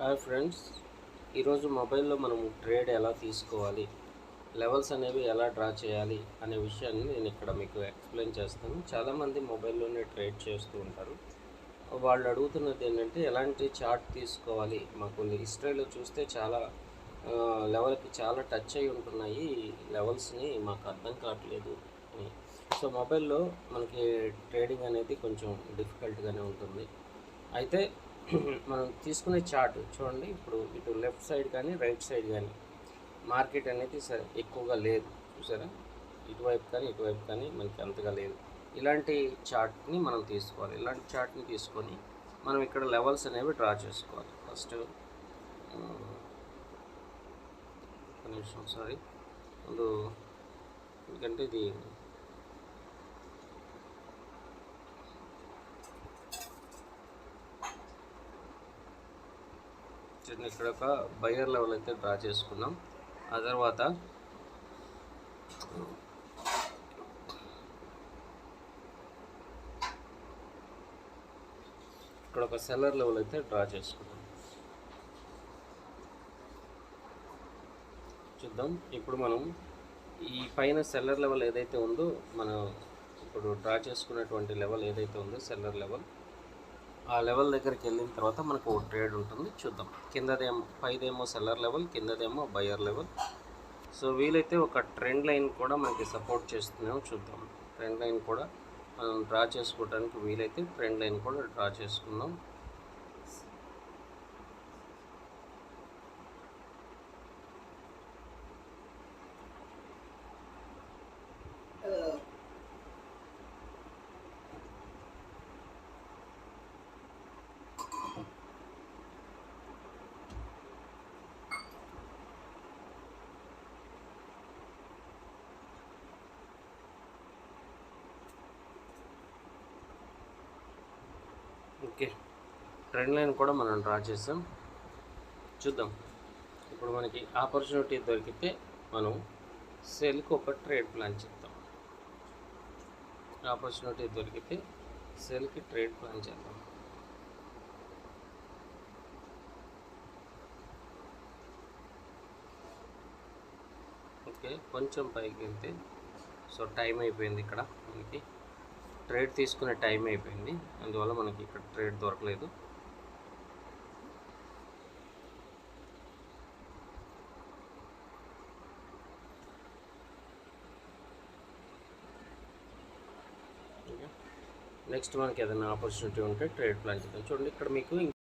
Hi friends, ఈరోజు మొబైల్లో మనం ట్రేడ్ ఎలా తీసుకోవాలి, లెవెల్స్ అనేవి ఎలా డ్రా చేయాలి అనే విషయాన్ని నేను ఇక్కడ మీకు ఎక్స్ప్లెయిన్ చేస్తాను. చాలామంది మొబైల్లోనే ట్రేడ్ చేస్తూ ఉంటారు. వాళ్ళు అడుగుతున్నది ఏంటంటే ఎలాంటి చార్ట్ తీసుకోవాలి, మాకు హిస్టరీలో చూస్తే చాలా లెవెల్కి చాలా టచ్ అయి ఉంటున్నాయి, లెవెల్స్ని మాకు అర్థం కావట్లేదు అని. సో మొబైల్లో మనకి ట్రేడింగ్ అనేది కొంచెం డిఫికల్ట్గానే ఉంటుంది. అయితే మనం తీసుకునే చార్ట్ చూడండి, ఇప్పుడు ఇటు లెఫ్ట్ సైడ్ కానీ రైట్ సైడ్ కానీ మార్కెట్ అనేది ఎక్కువగా లేదు, చూసారా? ఇటువైపు కానీ మనకి అంతగా లేదు. ఇలాంటి చార్ట్ని మనం తీసుకోవాలి. ఇలాంటి చార్ట్ని తీసుకొని మనం ఇక్కడ లెవెల్స్ అనేవి డ్రా చేసుకోవాలి. ఫస్ట్ ఒక నిమిషం, సారీ, ముందు ఎందుకంటే ఇది ఇక్కడ ఒక బయర్ లెవెల్ అయితే డ్రా చేసుకున్నాం. ఆ తర్వాత ఇక్కడ ఒక సెల్లర్ లెవెల్ అయితే డ్రా చేసుకున్నాం. చూద్దాం, ఇప్పుడు మనం ఈ పైన సెల్లర్ లెవెల్ ఏదైతే ఉందో, మనం ఇప్పుడు డ్రా చేసుకున్నటువంటి లెవెల్ ఏదైతే ఉందో సెల్లర్ లెవెల్, ఆ లెవెల్ దగ్గరికి వెళ్ళిన తర్వాత మనకు ఒక ట్రేడ్ ఉంటుంది. చూద్దాం, పైదేమో సెల్లర్ లెవెల్, కిందదేమో బయర్ లెవెల్. సో వీలైతే ఒక ట్రెండ్ లైన్ కూడా మనకి సపోర్ట్ చేస్తున్నామో చూద్దాం. ట్రెండ్ లైన్ కూడా మనం డ్రా చేసుకోవడానికి వీలైతే ట్రెండ్ లైన్ కూడా డ్రా చేసుకుందాం. ఓకే, ట్రెండ్ లైన్ కూడా మనం డ్రా చేసాం. చూద్దాం, ఇప్పుడు మనకి ఆపర్చునిటీ దొరికితే మనం సెల్కి ఒక ట్రేడ్ ప్లాన్ చేద్దాం. ఆపర్చునిటీ దొరికితే సెల్కి ట్రేడ్ ప్లాన్ చేద్దాం. ఓకే, కొంచెం పైకి వెళ్తే, సో టైం అయిపోయింది ఇక్కడ, మనకి ట్రేడ్ తీసుకునే టైం అయిపోయింది, అందువల్ల మనకి ఇక్కడ ట్రేడ్ దొరకలేదు. నెక్స్ట్ మనకి ఏదైనా ఆపర్చునిటీ ఉంటే ట్రేడ్ ప్లాన్ చేద్దాం. చూడండి, ఇక్కడ మీకు